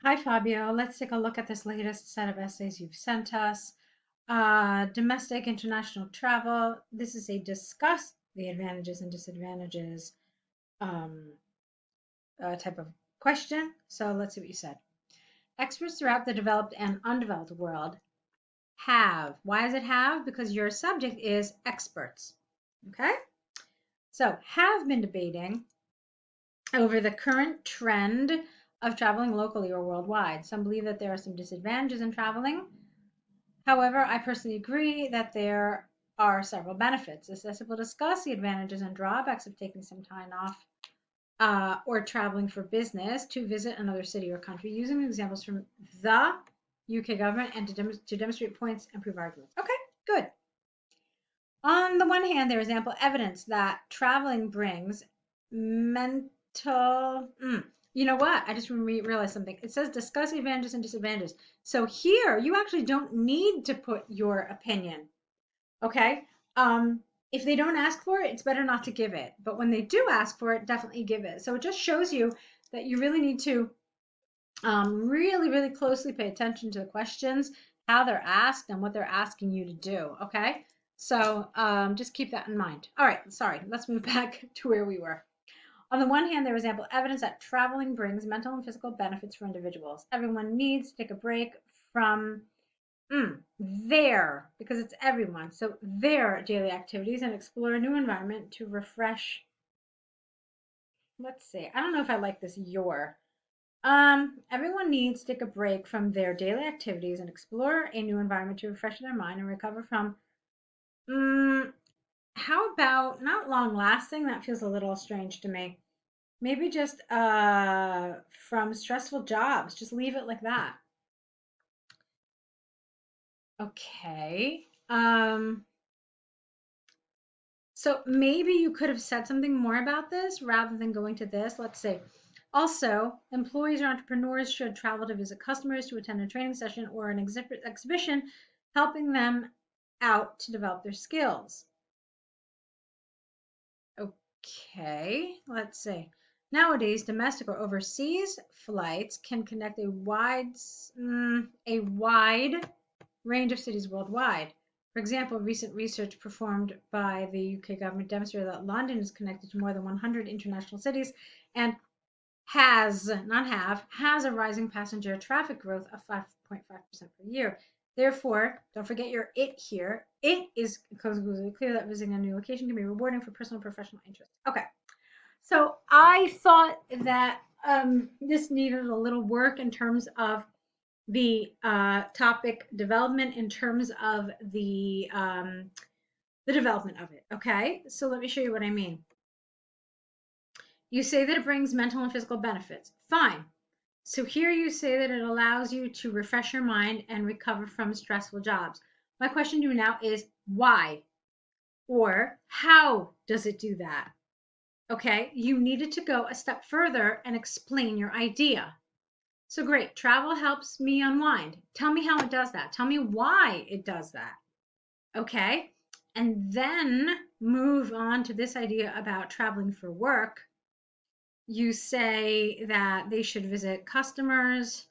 Hi, Fabio. Let's take a look at this latest set of essays you've sent us. Domestic international travel. This is a discuss the advantages and disadvantages um, type of question. So let's see what you said. Experts throughout the developed and undeveloped world have. Why does it have? Because your subject is experts. Okay? So have been debating over the current trend of traveling locally or worldwide. Some believe that there are some disadvantages in traveling. However, I personally agree that there are several benefits. This essay will discuss the advantages and drawbacks of taking some time off or traveling for business to visit another city or country using examples from the UK government and to demonstrate points and prove arguments. Okay, good. On the one hand, there is ample evidence that traveling brings mental. You know what? I just realized something. It says discuss advantages and disadvantages. So here, you actually don't need to put your opinion. Okay? If they don't ask for it, it's better not to give it. But when they do ask for it, definitely give it. So it just shows you that you really need to really, really closely pay attention to the questions, how they're asked, and what they're asking you to do. Okay? So just keep that in mind. All right, sorry, let's move back to where we were. On the one hand, there is ample evidence that traveling brings mental and physical benefits for individuals. Everyone needs to take a break from because it's everyone. So their daily activities and explore a new environment to refresh. Let's see. I don't know if I like this your. Everyone needs to take a break from their daily activities and explore a new environment to refresh their mind and recover from. Um, how about not long lasting? That feels a little strange to me. Maybe just from stressful jobs. Just leave it like that. Okay. So maybe you could have said something more about this rather than going to this. Let's say, also, employees or entrepreneurs should travel to visit customers, to attend a training session or an exhibition, helping them out to develop their skills. Okay, let's see. Nowadays, domestic or overseas flights can connect a wide range of cities worldwide. For example, recent research performed by the UK government demonstrated that London is connected to more than 100 international cities and has a rising passenger traffic growth of 5.5% per year. Therefore, don't forget your it here. It is conclusively clear that visiting a new location can be rewarding for personal and professional interests. Okay, so I thought that this needed a little work in terms of the topic development, in terms of the development of it. Okay, so let me show you what I mean. You say that it brings mental and physical benefits. Fine. So here you say that it allows you to refresh your mind and recover from stressful jobs. My question to you now is why or how does it do that? Okay, you needed to go a step further and explain your idea. So great, travel helps me unwind. Tell me how it does that. Tell me why it does that. Okay, and then move on to this idea about traveling for work. You say that they should visit customers,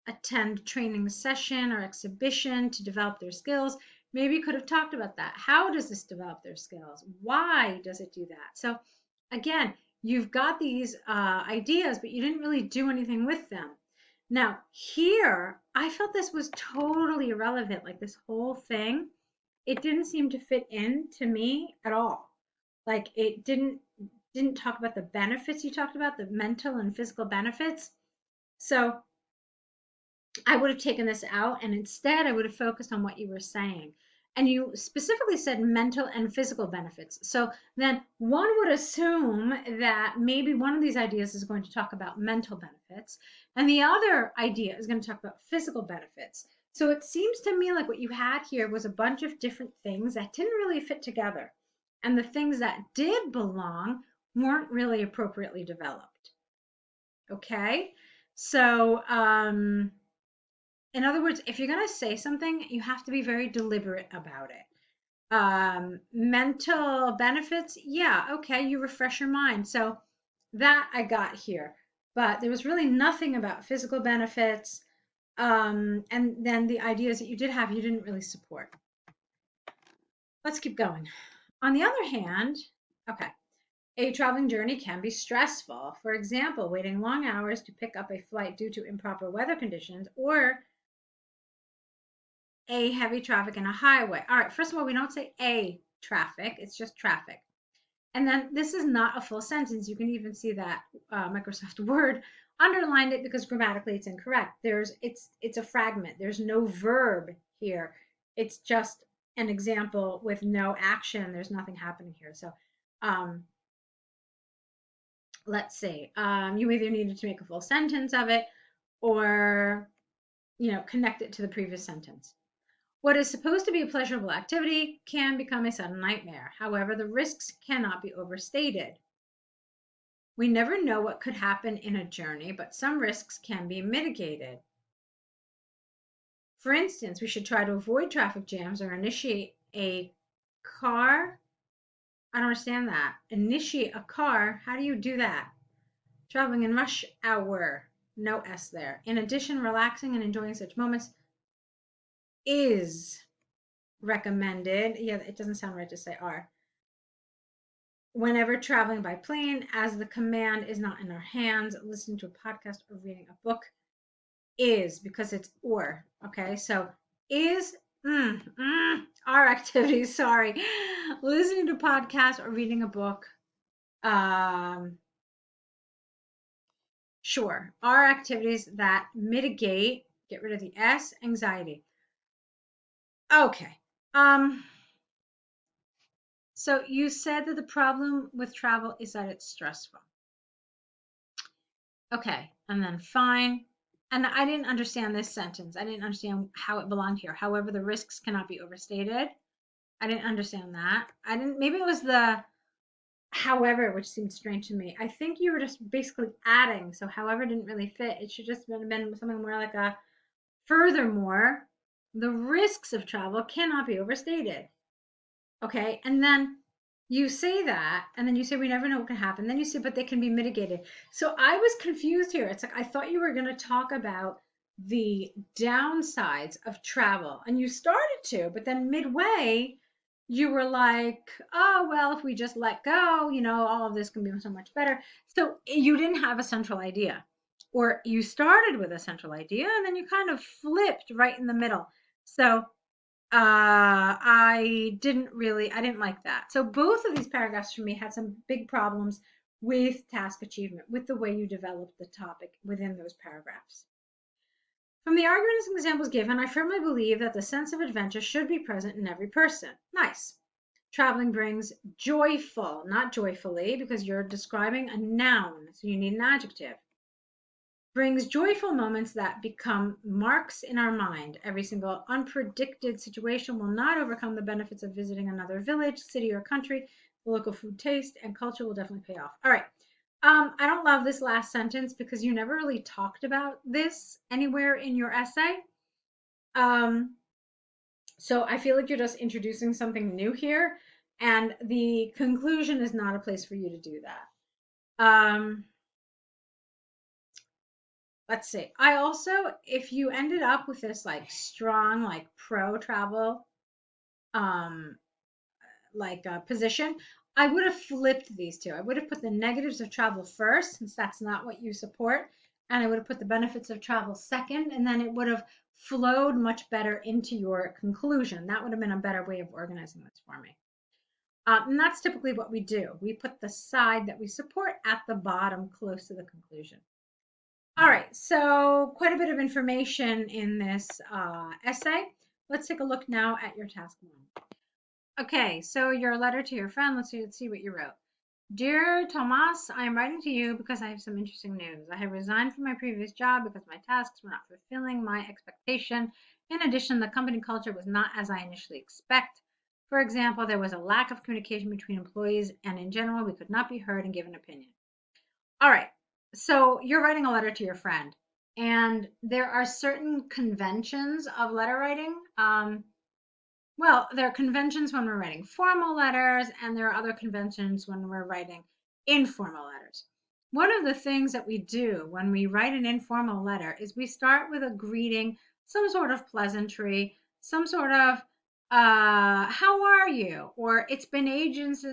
attend training session or exhibition to develop their skills. Maybe you could have talked about that. How does this develop their skills? Why does it do that? So again, you've got these ideas, but you didn't really do anything with them. Now, here, I felt this was totally irrelevant. Like this whole thing, it didn't seem to fit in to me at all. Like it didn't talk about the benefits you talked about, the mental and physical benefits. So I would have taken this out and instead I would have focused on what you were saying. And you specifically said mental and physical benefits. So then one would assume that maybe one of these ideas is going to talk about mental benefits and the other idea is going to talk about physical benefits. So it seems to me like what you had here was a bunch of different things that didn't really fit together. And the things that did belong weren't really appropriately developed. Okay? So, in other words, if you're going to say something, you have to be very deliberate about it. Mental benefits, yeah, okay, you refresh your mind. So that I got here. but there was really nothing about physical benefits. And then the ideas that you did have, you didn't really support. Let's keep going. On the other hand, okay, a traveling journey can be stressful. For example, waiting long hours to pick up a flight due to improper weather conditions or a heavy traffic in a highway. All right, first of all, we don't say a traffic, it's just traffic. And then this is not a full sentence. You can even see that Microsoft Word underlined it because grammatically it's incorrect. It's a fragment. There's no verb here. It's just an example with no action. There's nothing happening here. So let's see. You either needed to make a full sentence of it or connect it to the previous sentence. What is supposed to be a pleasurable activity can become a sudden nightmare. However, the risks cannot be overstated. We never know what could happen in a journey, but some risks can be mitigated. For instance, we should try to avoid traffic jams or initiate a car. I don't understand that. Initiate a car. How do you do that? Traveling in rush hour. No S there. In addition, relaxing and enjoying such moments is recommended. Yeah, it doesn't sound right to say are. Whenever traveling by plane, as the command is not in our hands, listening to a podcast or reading a book is, because it's or. Okay, so is our activities. Sorry, listening to a podcast or reading a book. Sure, are activities that mitigate. Get rid of the S. Anxiety. Okay. So you said that the problem with travel is that it's stressful. Okay, and then fine. And I didn't understand this sentence. I didn't understand how it belonged here. However, the risks cannot be overstated. I didn't understand that. Maybe it was the however, which seemed strange to me. I think you were just basically adding. So however didn't really fit. It should just have been something more like a furthermore, the risks of travel cannot be overstated. Okay, and then you say that, and then you say we never know what can happen. Then you say, but they can be mitigated. So I was confused here. It's like I thought you were going to talk about the downsides of travel, and you started to, but then midway, you were like, oh, well, if we just let go, all of this can be so much better. So you didn't have a central idea, or you started with a central idea, and then you kind of flipped right in the middle. So I didn't like that. So both of these paragraphs for me had some big problems with task achievement, with the way you developed the topic within those paragraphs. From the arguments and examples given, I firmly believe that the sense of adventure should be present in every person. Nice. Traveling brings joyful, not joyfully, because you're describing a noun, so you need an adjective. Brings joyful moments that become marks in our mind. Every single unpredicted situation will not overcome the benefits of visiting another village, city, or country. The local food taste and culture will definitely pay off. All right. I don't love this last sentence because you never really talked about this anywhere in your essay. So I feel like you're just introducing something new here, and the conclusion is not a place for you to do that. Let's see. I also, if you ended up with this like strong, like pro travel, um, position, I would have flipped these two. I would have put the negatives of travel first, since that's not what you support, and I would have put the benefits of travel second, and then it would have flowed much better into your conclusion. That would have been a better way of organizing this for me. And that's typically what we do. We put the side that we support at the bottom, close to the conclusion. All right, so quite a bit of information in this essay. Let's take a look now at your task one. Okay, so your letter to your friend, let's see what you wrote. Dear Tomas, I am writing to you because I have some interesting news. I have resigned from my previous job because my tasks were not fulfilling my expectation. In addition, the company culture was not as I initially expect. For example, there was a lack of communication between employees, and in general, we could not be heard and give an opinion. All right, so you're writing a letter to your friend, and there are certain conventions of letter writing. Well, there are conventions when we're writing formal letters, and there are other conventions when we're writing informal letters. one of the things that we do when we write an informal letter is we start with a greeting, some sort of pleasantry, some sort of how are you? Or it's been ages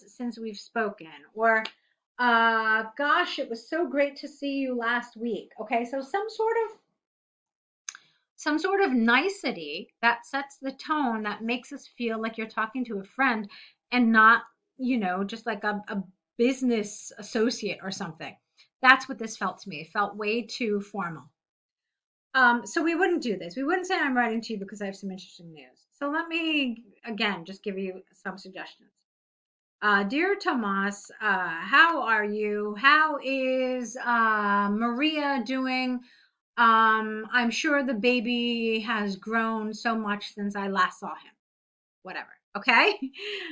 since we've spoken. Or gosh, it was so great to see you last week. Okay, so some sort of nicety that sets the tone that makes us feel like you're talking to a friend and not, just like a business associate or something. That's what this felt to me. It felt way too formal. So we wouldn't do this. We wouldn't say I'm writing to you because I have some interesting news. So let me again just give you some suggestions. Dear Tomas, how are you? How is Maria doing? I'm sure the baby has grown so much since I last saw him. Whatever. Okay.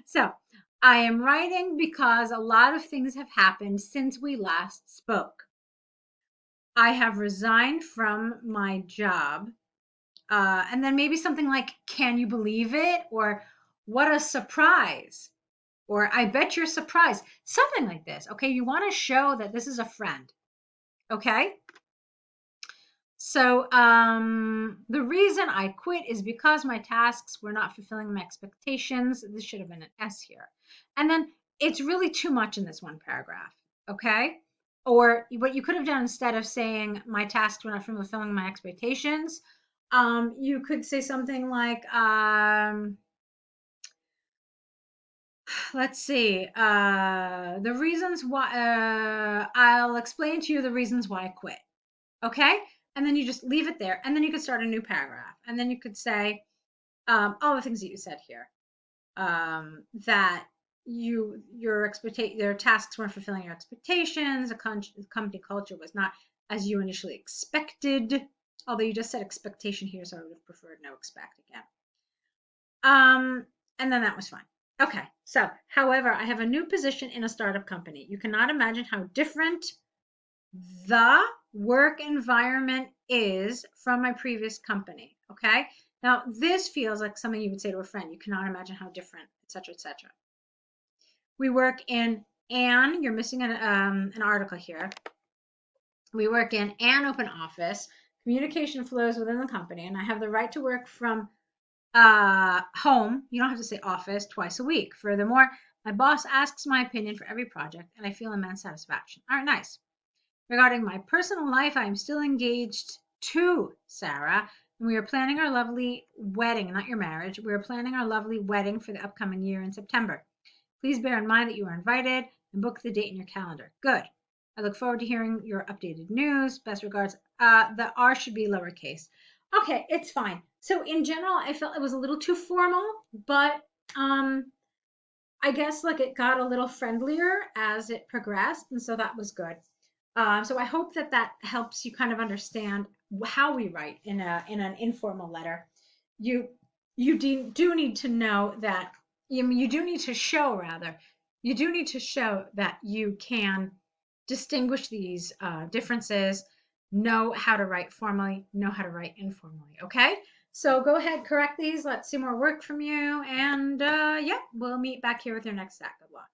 So I am writing because a lot of things have happened since we last spoke. I have resigned from my job. And then maybe something like, can you believe it? Or what a surprise. Or I bet you're surprised. Something like this. Okay. You want to show that this is a friend. Okay. So the reason I quit is because my tasks were not fulfilling my expectations. This should have been an S here. And then it's really too much in this one paragraph. Okay. Or what you could have done instead of saying my tasks were not fulfilling my expectations, you could say something like, let's see, the reasons why, I'll explain to you the reasons why I quit. Okay. And then you just leave it there. And then you could start a new paragraph. And then you could say all the things that you said here, that your tasks weren't fulfilling your expectations. The company culture was not as you initially expected. Although you just said expectation here, so I would have preferred no expect again. And then that was fine. Okay. So, however, I have a new position in a startup company. You cannot imagine how different the work environment is from my previous company. Okay. Now, this feels like something you would say to a friend. You cannot imagine how different, etc., etc. We work in you're missing an article here. We work in an open office. Communication flows within the company, and I have the right to work from home. You don't have to say office twice a week. Furthermore, my boss asks my opinion for every project, and I feel immense satisfaction. All right, nice. Regarding my personal life, I am still engaged to Sarah, and we are planning our lovely wedding, not your marriage. We are planning our lovely wedding for the upcoming year in September. Please bear in mind that you are invited and book the date in your calendar. Good. I look forward to hearing your updated news. Best regards. The R should be lowercase. Okay, it's fine. So in general, I felt it was a little too formal, but I guess like it got a little friendlier as it progressed, and so that was good. So I hope that that helps you kind of understand how we write in an informal letter. You do need to know that you do need to show rather you do need to show that you can distinguish these differences, know how to write formally, know how to write informally. Okay, so go ahead, correct these. Let's see more work from you, and yeah, we'll meet back here with your next stack. Good luck.